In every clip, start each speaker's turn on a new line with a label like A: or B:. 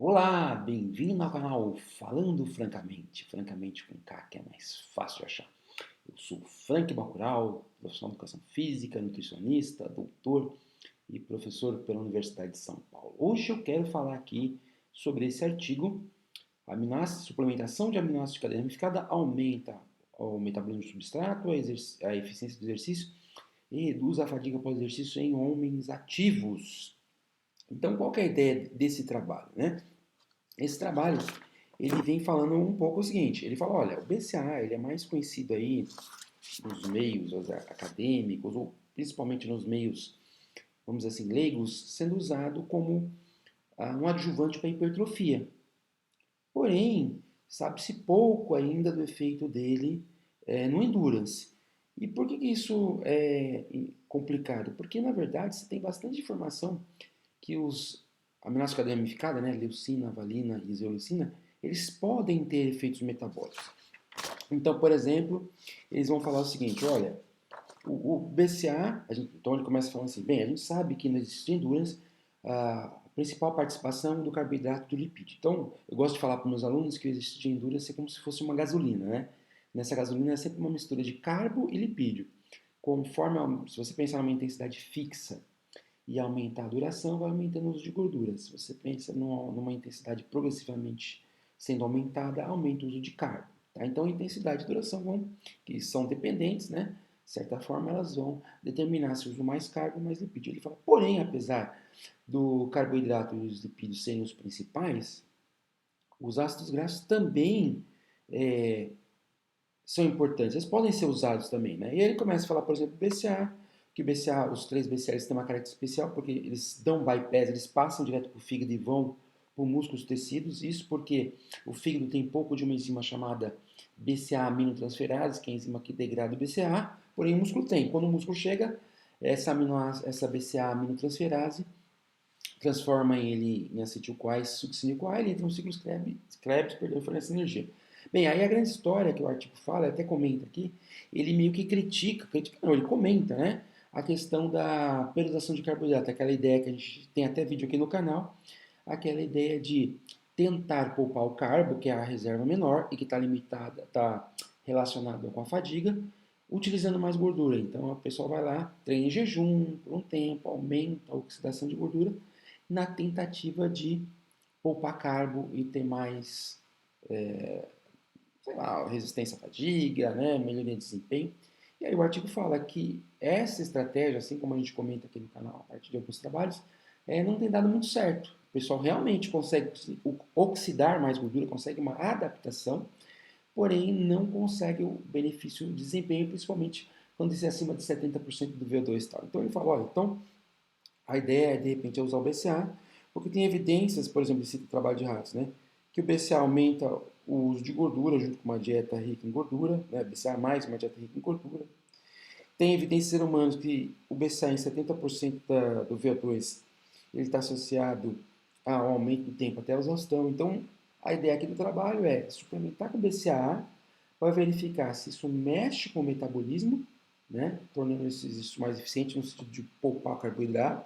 A: Olá, bem-vindo ao canal Falando Francamente, francamente com K, que é mais fácil de achar. Eu sou Frank Bacurau, profissional de educação física, nutricionista, doutor e professor pela Universidade de São Paulo. Hoje eu quero falar aqui sobre esse artigo, suplementação de aminoácidos de cadeia ramificada aumenta o metabolismo do substrato, a eficiência do exercício e reduz a fadiga pós-exercício em homens ativos. Então, qual que é a ideia desse trabalho, né? Esse trabalho, ele vem falando um pouco o seguinte, ele fala, olha, o BCAA, ele é mais conhecido aí nos meios acadêmicos, ou principalmente nos meios, vamos dizer assim, leigos, sendo usado como um adjuvante para hipertrofia. Porém, sabe-se pouco ainda do efeito dele no endurance. E por que isso é complicado? Porque, na verdade, você tem bastante informação que os aminoácidos de cadeia ramificada, né, leucina, valina e isoleucina, eles podem ter efeitos metabólicos. Então, por exemplo, eles vão falar o seguinte, olha, o BCA, então ele começa falando assim, bem, a gente sabe que no exercício de endurance, a principal participação do carboidrato e do lipídio. Então, eu gosto de falar para meus alunos que o exercício de endurance é como se fosse uma gasolina, né? Nessa gasolina é sempre uma mistura de carbo e lipídio. Conforme, se você pensar numa intensidade fixa e aumentar a duração, vai aumentando o uso de gordura. Se você pensa numa intensidade progressivamente sendo aumentada, aumenta o uso de carbo. Tá? Então, a intensidade e duração que são dependentes, né? De certa forma, elas vão determinar se eu uso mais carbo ou mais lipídio. Ele fala, porém, apesar do carboidrato e os lipídios serem os principais, os ácidos graxos também é, são importantes. Eles podem ser usados também, né? E aí ele começa a falar, por exemplo, BCA, que o BCA, os três BCAs têm uma característica especial porque eles dão bypass, eles passam direto para o fígado e vão para músculos e tecidos. Isso porque o fígado tem pouco de uma enzima chamada BCA aminotransferase, que é a enzima que degrada o BCA, porém o músculo tem. Quando o músculo chega, essa BCA aminotransferase transforma ele em acetil-CoA e succinil-CoA, ele entra no ciclo Krebs, fornece energia. Bem, aí a grande história que o artigo fala, até comenta aqui, ele meio que critica não, ele comenta, né, a questão da periodização de carboidrato, aquela ideia que a gente tem até vídeo aqui no canal, aquela ideia de tentar poupar o carbo, que é a reserva menor e que está limitada, está relacionada com a fadiga, utilizando mais gordura. Então a pessoa vai lá, treina em jejum por um tempo, aumenta a oxidação de gordura, na tentativa de poupar carbo e ter mais, sei lá, resistência à fadiga, né, melhoria de desempenho. E aí o artigo fala que essa estratégia, assim como a gente comenta aqui no canal, a partir de alguns trabalhos, não tem dado muito certo. O pessoal realmente consegue oxidar mais gordura, consegue uma adaptação, porém não consegue o benefício do desempenho, principalmente quando isso é acima de 70% do VO2 e tal. Então ele fala, olha, então a ideia é, de repente, usar o BCA, porque tem evidências, por exemplo, esse trabalho de ratos, né, que o BCA aumenta o uso de gordura junto com uma dieta rica em gordura, né, BCA mais uma dieta rica em gordura. Tem evidências em seres humanos que o BCA em 70% do VO2 ele está associado ao aumento do tempo até a exaustão. Então, a ideia aqui do trabalho é suplementar com BCA para verificar se isso mexe com o metabolismo, né, tornando isso mais eficiente no sentido de poupar carboidrato,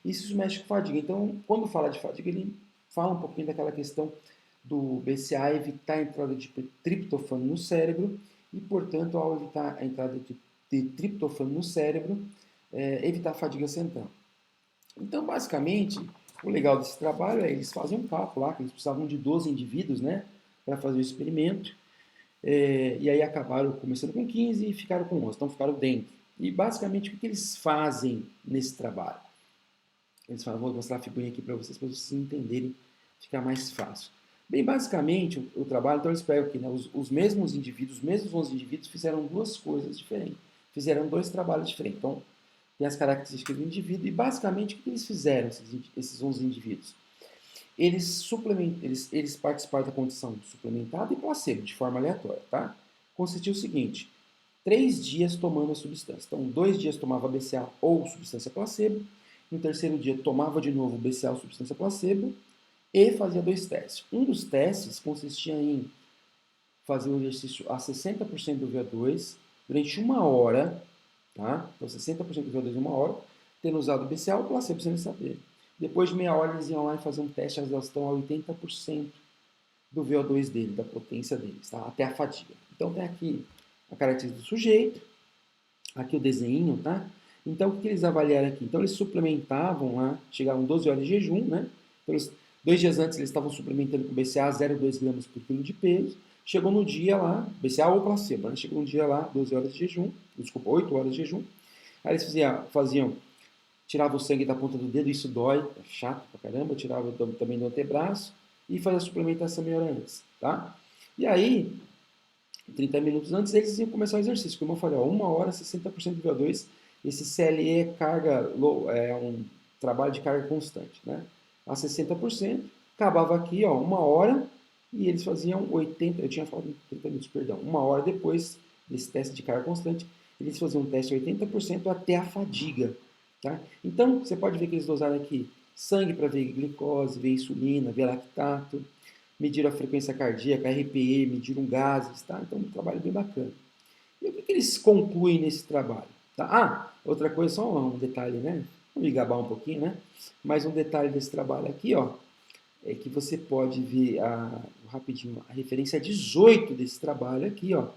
A: e se isso mexe com fadiga. Então, quando fala de fadiga, ele fala um pouquinho daquela questão do BCA evitar a entrada de triptofano no cérebro e, portanto, ao evitar a entrada de triptofano no cérebro, evitar a fadiga central. Então, basicamente, o legal desse trabalho é eles fazem um cálculo lá, que eles precisavam de 12 indivíduos, né, para fazer o experimento, e aí acabaram começando com 15 e ficaram com 11, então ficaram dentro. E basicamente o que eles fazem nesse trabalho? Eles falam, vou mostrar a figurinha aqui para vocês entenderem, ficar mais fácil. Bem, basicamente, o trabalho, então eles pegam aqui, né, os mesmos indivíduos, os mesmos 11 indivíduos fizeram duas coisas diferentes, fizeram dois trabalhos diferentes. Então, tem as características do indivíduo e, basicamente, o que eles fizeram, esses 11 indivíduos? Eles participaram da condição suplementada e placebo, de forma aleatória, tá? Consistiu o seguinte, 3 dias tomando a substância. Então, 2 dias tomava BCA ou substância placebo, no terceiro dia tomava de novo BCA ou substância placebo e fazia 2 testes. Um dos testes consistia em fazer o exercício a 60% do VO2 durante uma hora, tá? Então 60% do VO2 em uma hora, tendo usado BCA ou placebo sem saber. Depois de meia hora, eles iam lá e faziam um teste de exaustão a 80% do VO2 dele, da potência deles, tá? Até a fadiga. Então tem aqui a característica do sujeito, aqui o desenho, tá? Então o que eles avaliaram aqui? Então eles suplementavam lá, chegavam 12 horas de jejum, né? Então, 2 dias antes eles estavam suplementando com BCA 0,2 gramas por quilo de peso. Chegou no dia lá, BCA ou placebo, né? Chegou no dia lá, 12 horas de jejum, desculpa, 8 horas de jejum. Aí eles faziam tirava o sangue da ponta do dedo, isso dói, é chato pra caramba, tirava também do antebraço e fazia a suplementação meia hora antes, tá? E aí, 30 minutos antes, eles iam começar o exercício. Como eu falei, ó, 1 hora, 60% do VO2. Esse CLE é carga, é um trabalho de carga constante, né? A 60%, acabava aqui, ó, 1 hora, e eles faziam 80, eu tinha falado 30 minutos, perdão, 1 hora depois desse teste de carga constante, eles faziam um teste de 80% até a fadiga, tá? Então, você pode ver que eles dosaram aqui sangue para ver glicose, ver insulina, ver lactato, mediram a frequência cardíaca, RPE, mediram gases, tá? Então, um trabalho bem bacana. E o que eles concluem nesse trabalho? Tá? Ah, outra coisa, só um detalhe, né? Vou me gabar um pouquinho, né? Mas um detalhe desse trabalho aqui, ó, é que você pode ver rapidinho a referência 18 desse trabalho aqui, ó,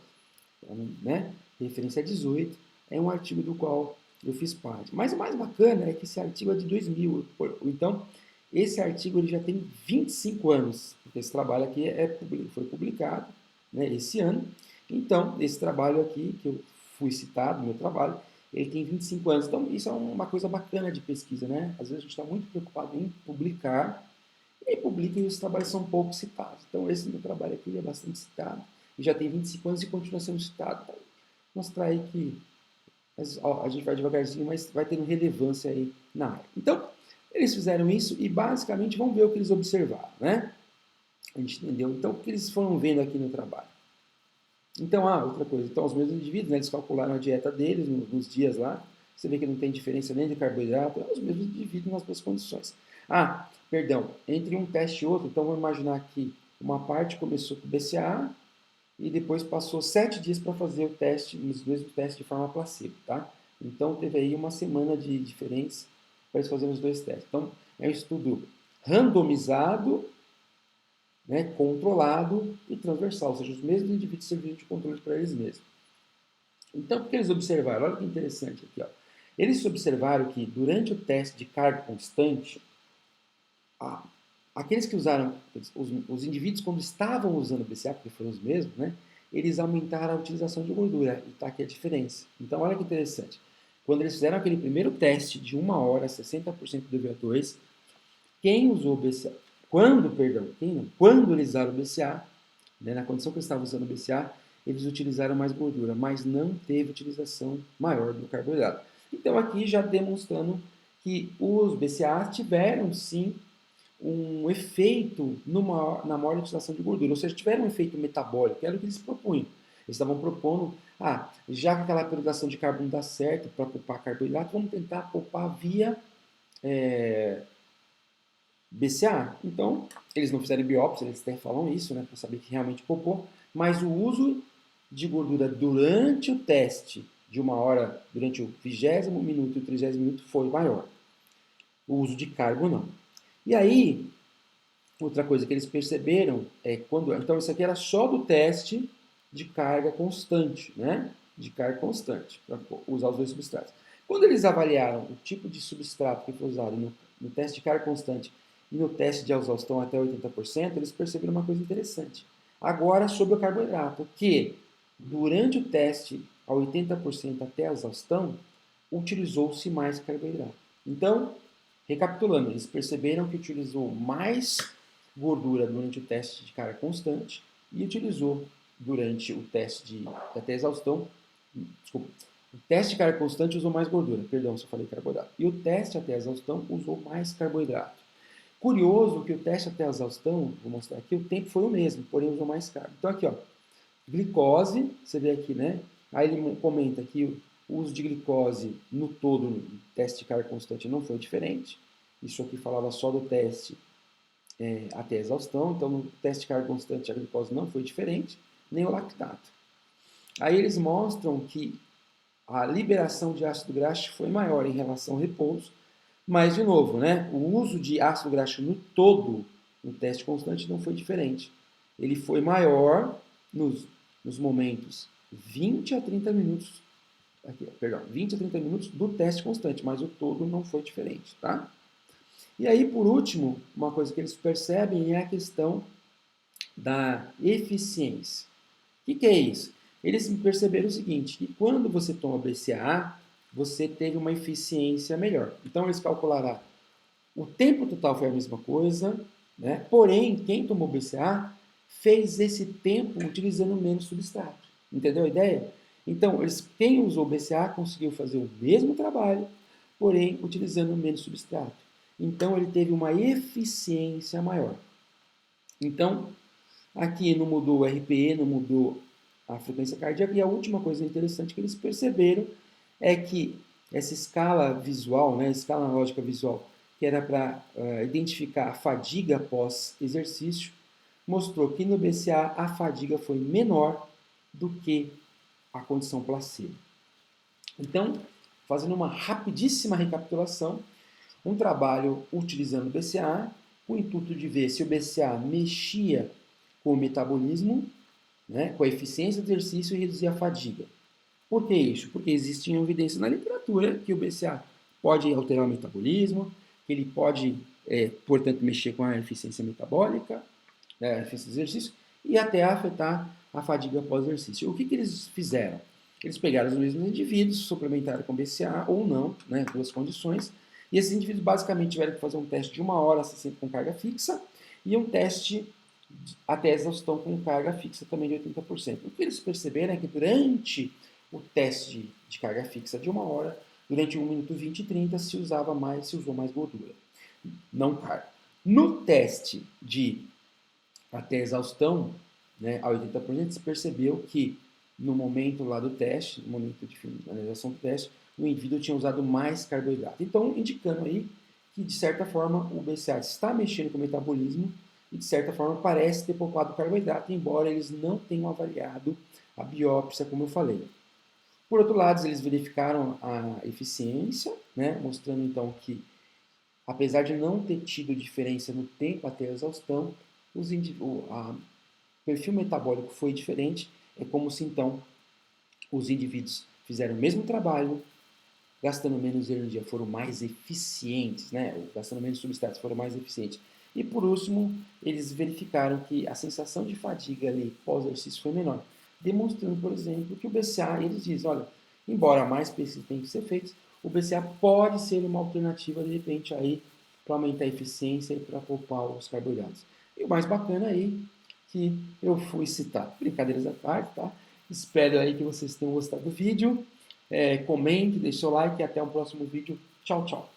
A: né? Referência 18 é um artigo do qual eu fiz parte. Mas o mais bacana é que esse artigo é de 2000, então esse artigo ele já tem 25 anos, porque esse trabalho aqui foi publicado, né, esse ano. Então, esse trabalho aqui, que eu fui citado, meu trabalho, ele tem 25 anos. Então, isso é uma coisa bacana de pesquisa, né? Às vezes a gente está muito preocupado em publicar, e publica e os trabalhos são pouco citados. Então, esse meu trabalho aqui é bastante citado, e já tem 25 anos e continua sendo citado. Então, mostrar aí que a gente vai devagarzinho, mas vai tendo relevância aí na área. Então, eles fizeram isso e basicamente vamos ver o que eles observaram, né? A gente entendeu. Então, o que eles foram vendo aqui no trabalho? Então, outra coisa. Então, os mesmos indivíduos, né, eles calcularam a dieta deles nos dias lá. Você vê que não tem diferença nem de carboidrato. É os mesmos indivíduos nas duas condições. Perdão. Entre um teste e outro, então vamos imaginar que uma parte começou com BCA e depois passou 7 dias para fazer o teste, os mesmos testes de forma placebo, tá? Então, teve aí uma semana de diferença para eles fazerem os dois testes. Então, é um estudo randomizado, né, controlado e transversal, ou seja, os mesmos indivíduos servindo de controle para eles mesmos. Então, o que eles observaram? Olha que interessante aqui. Ó. Eles observaram que durante o teste de carga constante, aqueles que usaram, os indivíduos quando estavam usando o BCA, porque foram os mesmos, né, eles aumentaram a utilização de gordura. E está aqui a diferença. Então, olha que interessante. Quando eles fizeram aquele primeiro teste de 1 hora, 60% do VO2, quem usou o BCA, quando eles usaram o BCA, né, na condição que eles estavam usando o BCA, eles utilizaram mais gordura, mas não teve utilização maior do carboidrato. Então aqui já demonstrando que os BCA tiveram sim um efeito na maior utilização de gordura, ou seja, tiveram um efeito metabólico, que era o que eles propunham. Eles estavam propondo, já que aquela periodização de carbono não dá certo para poupar carboidrato, vamos tentar poupar via BCA. Então, eles não fizeram biópsia, eles até falam isso, né, para saber que realmente poupou, mas o uso de gordura durante o teste de 1 hora, durante o 20º minuto e o 30º minuto foi maior. O uso de carbo não. E aí, outra coisa que eles perceberam é quando... Então, isso aqui era só do teste de carga constante, né? De carga constante, para usar os dois substratos. Quando eles avaliaram o tipo de substrato que foi usado no teste de carga constante e no teste de exaustão até 80%, eles perceberam uma coisa interessante. Agora, sobre o carboidrato, que durante o teste a 80% até a exaustão, utilizou-se mais carboidrato. Então, recapitulando, eles perceberam que utilizou mais gordura durante o teste de carga constante e utilizou durante o teste de até exaustão, desculpa, o teste de carga constante usou mais gordura, perdão se eu falei carboidrato, e o teste até exaustão usou mais carboidrato. Curioso que o teste até exaustão, vou mostrar aqui, o tempo foi o mesmo, porém usou mais carbo. Então aqui, ó, glicose, você vê aqui, né? Aí ele comenta que o uso de glicose no todo, no teste de carga constante, não foi diferente. Isso aqui falava só do teste até exaustão, então no teste de carga constante a glicose não foi diferente, nem o lactato. Aí eles mostram que a liberação de ácido graxo foi maior em relação ao repouso, Mas, de novo, né, o uso de ácido graxo no todo, no teste constante, não foi diferente. Ele foi maior nos momentos 20 a 30 minutos, aqui, perdão, 20 a 30 minutos do teste constante, mas o todo não foi diferente, tá? E aí, por último, uma coisa que eles percebem é a questão da eficiência. O que é isso? Eles perceberam o seguinte, que quando você toma BCAA, você teve uma eficiência melhor. Então, eles calcularam o tempo total foi a mesma coisa, né? Porém, quem tomou BCA fez esse tempo utilizando menos substrato. Entendeu a ideia? Então, quem usou BCA conseguiu fazer o mesmo trabalho, porém utilizando menos substrato. Então, ele teve uma eficiência maior. Então, aqui não mudou o RPE, não mudou a frequência cardíaca. E a última coisa interessante que eles perceberam é que essa escala visual, né, escala analógica visual, que era para identificar a fadiga após exercício, mostrou que no BCA a fadiga foi menor do que a condição placebo. Então, fazendo uma rapidíssima recapitulação, um trabalho utilizando o BCA, com o intuito de ver se o BCA mexia com o metabolismo, né, com a eficiência do exercício e reduzir a fadiga. Por que isso? Porque existem evidências na literatura que o BCA pode alterar o metabolismo, que ele pode, portanto, mexer com a eficiência metabólica, né, a eficiência do exercício, e até afetar a fadiga pós-exercício. O que eles fizeram? Eles pegaram os mesmos indivíduos, suplementaram com BCA ou não, né, duas condições, e esses indivíduos basicamente tiveram que fazer um teste de 1 hora sempre com carga fixa e um teste até exaustão com carga fixa também de 80%. O que eles perceberam é que durante o teste de carga fixa de 1 hora, durante 1 minuto 20 e 30, se usou mais gordura, não carga. No teste de até exaustão, né, a 80%, se percebeu que no momento lá do teste, no momento de finalização do teste, o indivíduo tinha usado mais carboidrato. Então, indicando aí que, de certa forma, o BCA está mexendo com o metabolismo e, de certa forma, parece ter poupado carboidrato, embora eles não tenham avaliado a biópsia, como eu falei. Por outro lado, eles verificaram a eficiência, né, mostrando então que, apesar de não ter tido diferença no tempo até a exaustão, o perfil metabólico foi diferente. É como se então os indivíduos fizeram o mesmo trabalho, gastando menos energia, foram mais eficientes, né? Gastando menos substratos, foram mais eficientes. E por último, eles verificaram que a sensação de fadiga ali pós-exercício foi menor, demonstrando, por exemplo, que o BCA, eles dizem, olha, embora mais pesquisas tenham que ser feitas, o BCA pode ser uma alternativa, de repente, aí para aumentar a eficiência e para poupar os carboidratos. E o mais bacana aí, que eu fui citar, brincadeiras à parte, tá? Espero aí que vocês tenham gostado do vídeo. Comente, deixe seu like e até o próximo vídeo. Tchau, tchau.